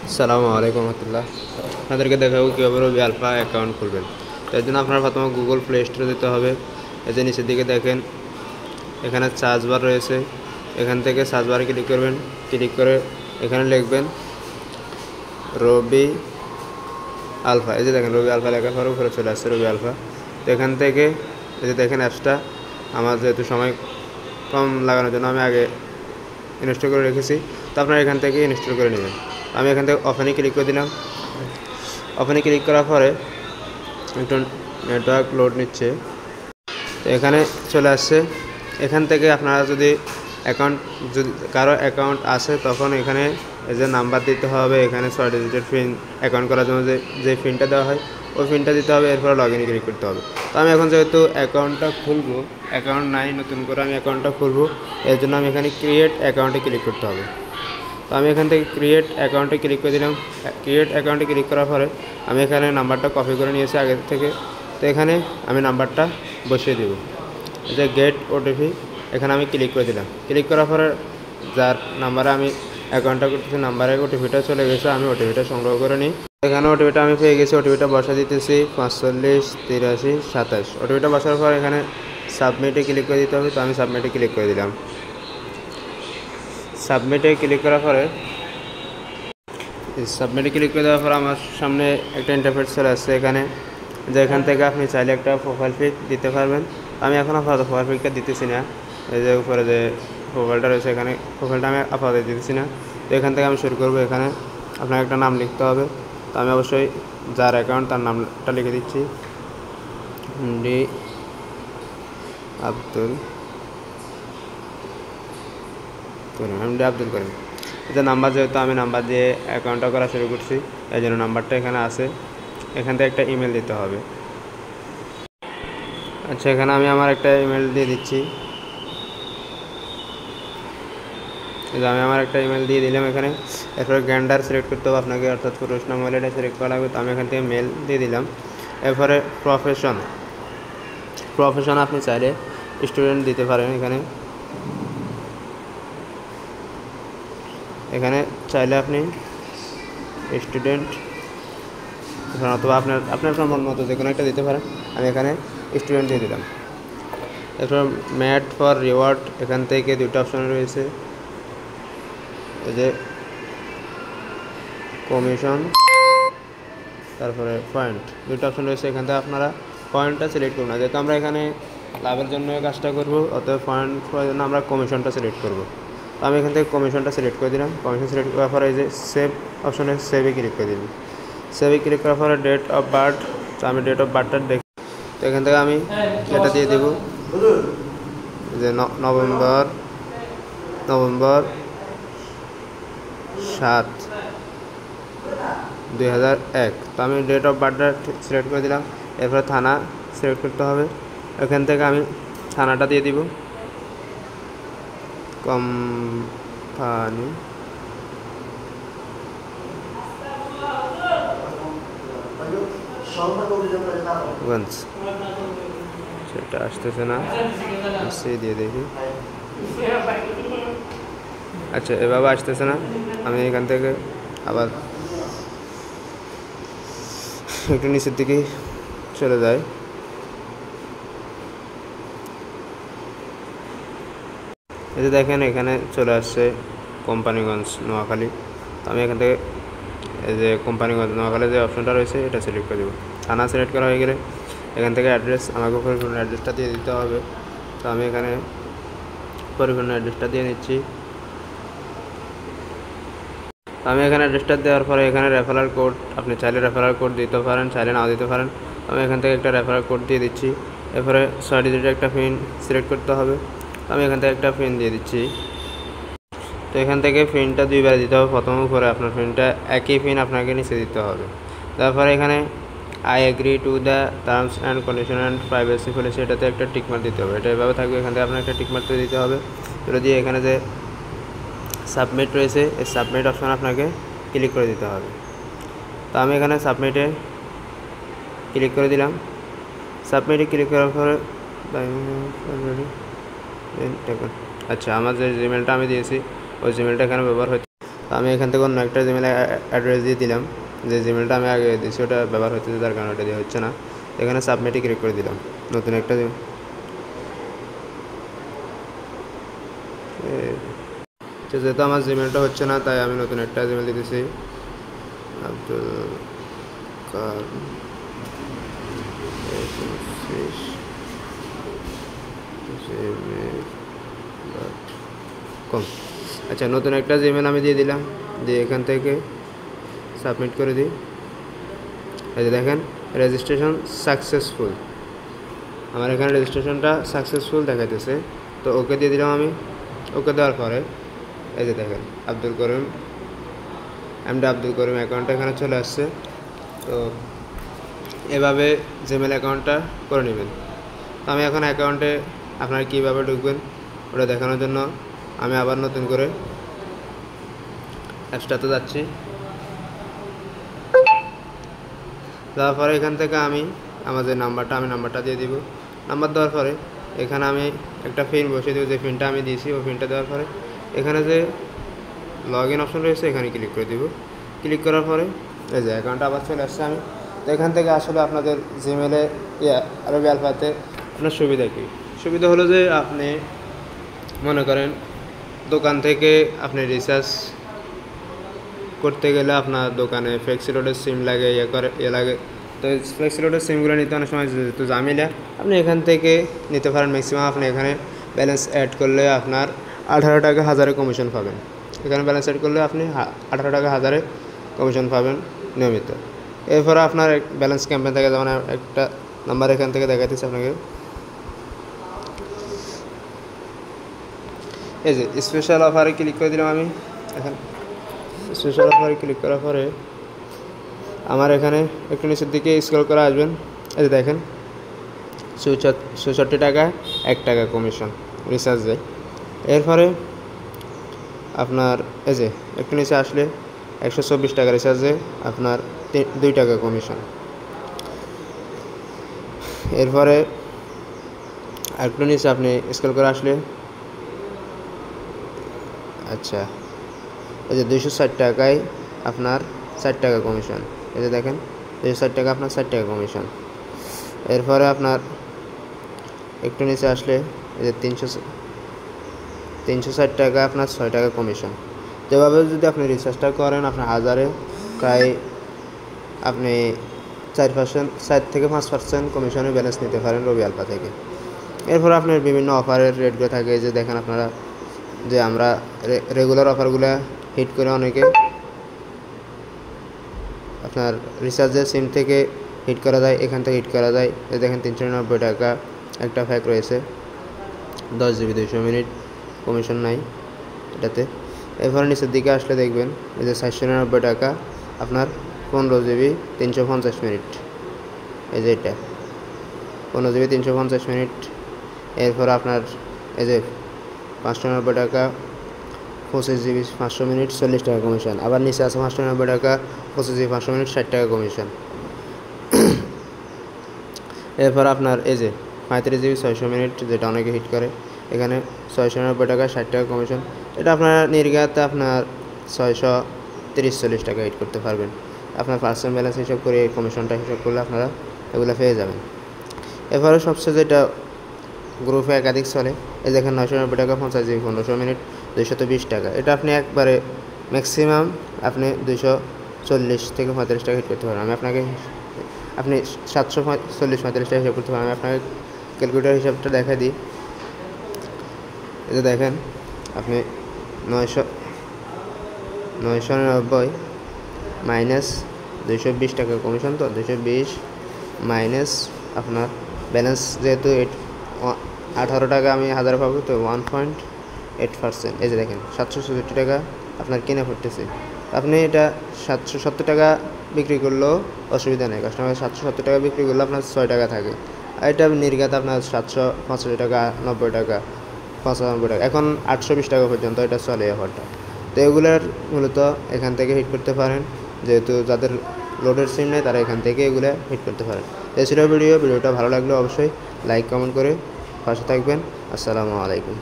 আসসালামু আলাইকুম রহমতুল্লাহ। আপনাদেরকে দেখাবো কীভাবে রবি আলফা অ্যাকাউন্ট খুলবেন। তো এর জন্য আপনার প্রথমে গুগল প্লে স্টোরে যেতে হবে। এই যে নিচের দিকে দেখেন এখানে সার্চ বার রয়েছে, এখান থেকে সার্চ বারে ক্লিক করবেন। ক্লিক করে এখানে লিখবেন রবি আলফা। এই যে দেখেন রবি আলফা লেখার পরে উপরে চলে আসছে রবি আলফা। তো এখান থেকে এই যে দেখেন অ্যাপসটা আমার যেহেতু সময় কম লাগানোর জন্য আমি আগে ইনস্টল করে রেখেছি, তো আপনারা এখান থেকে ইনস্টল করে নেবেন। আমি এখান থেকে ওপেনে ক্লিক করে দিলাম। ওপেনে ক্লিক করার পরে একটু নেটওয়ার্ক লোড নিচ্ছে, তো এখানে চলে আসছে। এখান থেকে আপনারা যদি কারো অ্যাকাউন্ট আসে তখন এখানে এই যে নাম্বার দিতে হবে, এখানে 6 ডিজিটের পিন অ্যাকাউন্ট করার জন্য যে পিনটা দেওয়া হয় ওই পিনটা দিতে হবে, এরপরে লগ ইনে ক্লিক করতে হবে। তো আমি এখন যেহেতু অ্যাকাউন্টটা খুলবো, অ্যাকাউন্ট নাই, নতুন করে আমি অ্যাকাউন্টটা খুলবো, এর জন্য আমি এখানে ক্রিয়েট অ্যাকাউন্টে ক্লিক করতে হবে। তো আমি এখান থেকে ক্রিয়েট অ্যাকাউন্টে ক্লিক করে দিলাম। ক্রিয়েট অ্যাকাউন্টে ক্লিক করার পরে আমি এখানে নাম্বারটা কপি করে নিয়েছি আগে থেকে, তো এখানে আমি নাম্বারটা বসিয়ে দেব। এই যে গেট ওটিপি, এখানে আমি ক্লিক করে দিলাম। ক্লিক করার পরে যার নাম্বারে আমি অ্যাকাউন্টটা করতেছি নাম্বারে ওটিপিটা চলে গেছে, আমি ওটিপিটা সংগ্রহ করে নিই। এখানে ওটিপিটা আমি পেয়ে গেছি, ওটিপিটা বসা দিতেছি 45 83 27। ওটিপিটা বসার পর এখানে সাবমিটে ক্লিক করে দিতে হবে, তো আমি সাবমিটে ক্লিক করে দিলাম। সাবমিটে ক্লিক করার পরে দেওয়ার পর আমার সামনে একটা ইন্টারফেস চলে আসছে। এখানে এখান থেকে আপনি চাইলে একটা প্রোফাইল পিক দিতে পারবেন। আমি এখন আপাতত প্রোফাইল পিকটা দিতেছি না। এই যে উপরে যে প্রোফাইলটা রয়েছে এখানে প্রোফাইলটা আমি আপাতত দিতেছি না। তো এখান থেকে আমি শুরু করবো। এখানে আপনাকে একটা নাম লিখতে হবে, তো আমি অবশ্যই যার অ্যাকাউন্ট তার নামটা লিখে দিচ্ছি, ডি আব্দুল করিম। এটা নাম্বার, যেহেতু আমি নাম্বার দিয়ে অ্যাকাউন্টটা করা শুরু করছি এই জন্য নাম্বারটা এখানে আছে। এখান থেকে একটা ইমেল দিতে হবে। আচ্ছা, এখানে আমি আমার একটা ইমেল দিয়ে দিচ্ছি। আমি আমার একটা ইমেল দিয়ে দিলাম এখানে। এরপরে জেন্ডার সিলেক্ট করতে হবে আপনাকে, অর্থাৎ পুরুষ না মহিলাটা সিলেক্ট করা লাগবে। তো আমি এখান থেকে মেল দিয়ে দিলাম। এরপরে প্রফেশন আপনি চাইলে স্টুডেন্ট দিতে পারেন। এখানে চাইলে আপনি স্টুডেন্ট অথবা আপনার মন মতো যে কোনো একটা দিতে পারেন। আমি এখানে স্টুডেন্ট দিয়ে দিলাম। এরপর ম্যাট ফর রিওয়ার্ড, এখান থেকে দুটো অপশন রয়েছে, এই যে কমিশন তারপরে পয়েন্ট, দুটো অপশন রয়েছে। এখান থেকে আপনারা পয়েন্টটা সিলেক্ট করুন না, যেহেতু আমরা এখানে লাভের জন্য কাজটা করবো, অতএব পয়েন্ট করার জন্য আমরা কমিশনটা সিলেক্ট করবো। তো আমি এখান থেকে কমিশনটা সিলেক্ট করে দিলাম। কমিশন সিলেক্ট করার পরে এই যে সেভ অপশনে সেভে ক্লিক করে দিলাম। সেভে ক্লিক করার পরে ডেট অফ বার্থ, তো আমি ডেট অফ বার্থটা দেখি। তো এখান থেকে আমি এটা দিয়ে দেবো যে নভেম্বর 7 2001। তো আমি ডেট অফ বার্থটা সিলেক্ট করে দিলাম। এরপরে থানা সিলেক্ট করতে হবে। এখান থেকে আমি থানাটা দিয়ে দিব কোম্পানিগঞ্জ। সেটা আসতেছে না, সে দিয়ে দেখি। আচ্ছা, এভাবে আসতেছে না। আমি এখান থেকে আবার একটু নিচের দিকে চলে যাই। এই যে দেখেন এখানে চলে আসছে কোম্পানিগঞ্জ নোয়াখালী। তো আমি এখান থেকে এই যে কোম্পানিগঞ্জ নোয়াখালী যে অপশনটা রয়েছে এটা সিলেক্ট করে দেবো। থানা সিলেক্ট করা হয়ে গেলে এখান থেকে অ্যাড্রেস, আমাকে পরিপূর্ণ অ্যাড্রেসটা দিয়ে দিতে হবে। তো আমি এখানে পরিপূর্ণ অ্যাড্রেসটা দিয়ে নিচ্ছি। আমি এখানে অ্যাড্রেসটা দেওয়ার পরে এখানে রেফারেল কোড, আপনি চাইলে রেফারেল কোড দিতে পারেন, চাইলে নাও দিতে পারেন। আমি এখান থেকে একটা রেফারেল কোড দিয়ে দিচ্ছি। এরপরে 6 ডিজিটের একটা পিন সিলেক্ট করতে হবে। আমি এখান থেকে একটা পিন দিয়ে দিচ্ছি। তো এখান থেকে পিনটা 2বার দিতে হবে, প্রথম উপরে আপনার পিনটা, একই পিন আপনাকে নিচে দিতে হবে। তারপরে এখানে I agree to the terms and condition and privacy policy, এটাতে একটা টিকমার্ক দিতে হবে। এটা এভাবে থাকবে। এখান থেকে আপনার একটা টিকমার্ক দিতে হবে। তুলে দিয়ে এখানে যে সাবমিট রয়েছে এই সাবমিট অপশন আপনাকে ক্লিক করে দিতে হবে। তো আমি এখানে সাবমিটে ক্লিক করে দিলাম। সাবমিটে ক্লিক করার পরে আচ্ছা, আমার যে জিমেলটা আমি দিয়েছি ওই জিমেলটা এখানে ব্যবহার হচ্ছে। আমি এখান থেকে অন্য একটা জিমেল অ্যাড্রেস দিয়ে দিলাম, যে জিমেলটা আমি আগে দিয়েছি ওটা ব্যবহার হচ্ছে, তার কারণে ওটা দিয়ে হচ্ছে না। এখানে সাবমিটে ক্লিক করে দিলাম, নতুন একটা যেহেতু আমার জিমেলটা হচ্ছে না তাই আমি নতুন একটা জিমেল দিতেছি, আব্দুল কম। আচ্ছা, নতুন একটা জিমেল আমি দিয়ে দিলাম, দিয়ে এখান থেকে সাবমিট করে দিই। এই যে দেখেন রেজিস্ট্রেশন সাকসেসফুল, আমার এখানে রেজিস্ট্রেশনটা সাকসেসফুল দেখাইতেছে। তো ওকে দিয়ে দিলাম আমি। ওকে দেওয়ার পরে এই যে দেখেন আব্দুল করিম, এমডি আব্দুল করিম অ্যাকাউন্টটা এখানে চলে আসছে। তো এভাবে জিমেল অ্যাকাউন্টটা করে নেবেন। তো আমি এখন অ্যাকাউন্টে আপনারা কীভাবে ঢুকবেন ওটা দেখানোর জন্য আমি আবার নতুন করে অ্যাপসটাতে যাচ্ছি। যাওয়ার পরে এখান থেকে আমি আমার যে নাম্বারটা দিয়ে দিব। নাম্বার দেওয়ার পরে এখানে আমি একটা পিন বসিয়ে দেবো, যে পিনটা আমি দিয়েছি ওই পিনটা দেওয়ার পরে এখানে যে লগ ইন অপশন রয়েছে এখানে ক্লিক করে দেব। ক্লিক করার পরে এই যে অ্যাকাউন্টটা আবার চলে আসছে। আমি এখান থেকে আসলে আপনাদের জিমেলে আরবি আলফাতে আপনার সুবিধা কী? সুবিধা হলো যে আপনি মনে করেন দোকান থেকে আপনি রিচার্জ করতে গেলে আপনার দোকানে ফ্লেক্সিলোডের সিম লাগে, ইয়ে লাগে। তো ফ্লেক্সিলোডের সিমগুলো নিতে অনেক সময় যেহেতু ঝামেলা, আপনি এখান থেকে নিতে পারেন। ম্যাক্সিমাম আপনি এখানে ব্যালেন্স অ্যাড করলে আপনার 18 টাকা 1000 কমিশন পাবেন। এখানে ব্যালেন্স অ্যাড করলে আপনি 18 টাকা 1000 কমিশন পাবেন নিয়মিত। এরপরে আপনার ব্যালেন্স ক্যাম্পেইন থেকে যেমন একটা নাম্বার এখান থেকে দেখাতেছি আপনাকে, এই যে স্পেশাল অফারে ক্লিক করে দিলাম আমি। এখন স্পেশাল অফারে ক্লিক করার পরে আমার এখানে একটু নিচের দিকে স্ক্রল করে আসবেন। এই যে দেখেন 64 টাকা 1 টাকা কমিশন রিচার্জ যায়। এরপরে আপনার এই যে একটু নিচে আসলে 124 টাকা রিচার্জে আপনার 2 টাকা কমিশন। এরপরে একটু নিচে আপনি স্ক্রল করে আসলে আচ্ছা এই যে 260 টাকায় আপনার 4 টাকা কমিশন। এই যে দেখেন 260 টাকা আপনার 4 টাকা কমিশন। এরপরে আপনার একটু নিচে আসলে এই যে 360 টাকা আপনার 6 টাকা কমিশন। যেভাবে যদি আপনি রিচার্জটা করেন আপনার হাজারে প্রায় আপনি 4 থেকে 5% কমিশনের ব্যালেন্স নিতে পারেন রবি আলফা থেকে। এরপর আপনার বিভিন্ন অফারের রেটগুলো থাকে, যে দেখেন আপনারা যে আমরা রেগুলার অফারগুলো হিট করে অনেকে আপনার রিচার্জের সিম থেকে হিট করা যায়, এখান থেকে হিট করা যায়। দেখেন 399 টাকা একটা প্যাক রয়েছে, 10 GB 200 মিনিট, কমিশন নাই এটাতে। এরপরে নিচের দিকে আসলে দেখবেন এই যে 499 টাকা আপনার 15 GB 350 মিনিট, এই যে এটা 15 GB 350 মিনিট। এরপর আপনার এই যে 590 টাকা 25 GB 500 মিনিট 40 টাকা কমিশন। আবার নিচে আছে 590 টাকা 25 GB 500 মিনিট 60 টাকা কমিশন। এরপর আপনার এই যে 35 GB 600 মিনিট, যেটা অনেকে হিট করে, এখানে 690 টাকা 60 টাকা কমিশন। এটা আপনার নির্ঘাতে আপনার 630-40 টাকা হিট করতে পারবেন। আপনার পার্সেন্ট ব্যালেন্স হিসাব করে কমিশনটা হিসাব করলে আপনারা এগুলো পেয়ে যাবেন। এরপরে সবচেয়ে যেটা গ্রুপে একাধিক চলে, এই দেখেন 990 টাকা 50 GB 1500 মিনিট 220 টাকা। এটা আপনি একবারে ম্যাক্সিমাম আপনি 240 থেকে 35 টাকা হিট করতে পারেন। আপনি 740-35 টাকা হিসাব করতে পারেন। আমি আপনাকে ক্যালকুলেটার হিসাবটা দেখা দিই। এটা দেখেন আপনি 990 মাইনাস 220 টাকা কমিশন, তো 220 মাইনাস আপনার ব্যালেন্স যেহেতু 18 টাকা আমি 1000 পাবো, তো 1.8%। এই যে দেখেন 767 টাকা আপনার কিনে পড়তেছে। আপনি এটা 770 টাকা বিক্রি করলেও অসুবিধা নেই, কাস্টমার 770 টাকা বিক্রি করলে আপনার 6 টাকা থাকে। আর এটা নির্ঘাত আপনার 785 টাকা 90 টাকা 95 টাকা, এখন 820 টাকা পর্যন্ত এটা চলে অফারটা। তো এগুলোর মূলত এখান থেকে হিট করতে পারেন, যেহেতু যাদের লোডের সিম নেই তারা এখান থেকে এগুলো হিট করতে পারেন। এই ছিল ভিডিওটা ভালো লাগলে অবশ্যই লাইক কমেন্ট করে পাশে থাকবেন। আসসালামু আলাইকুম।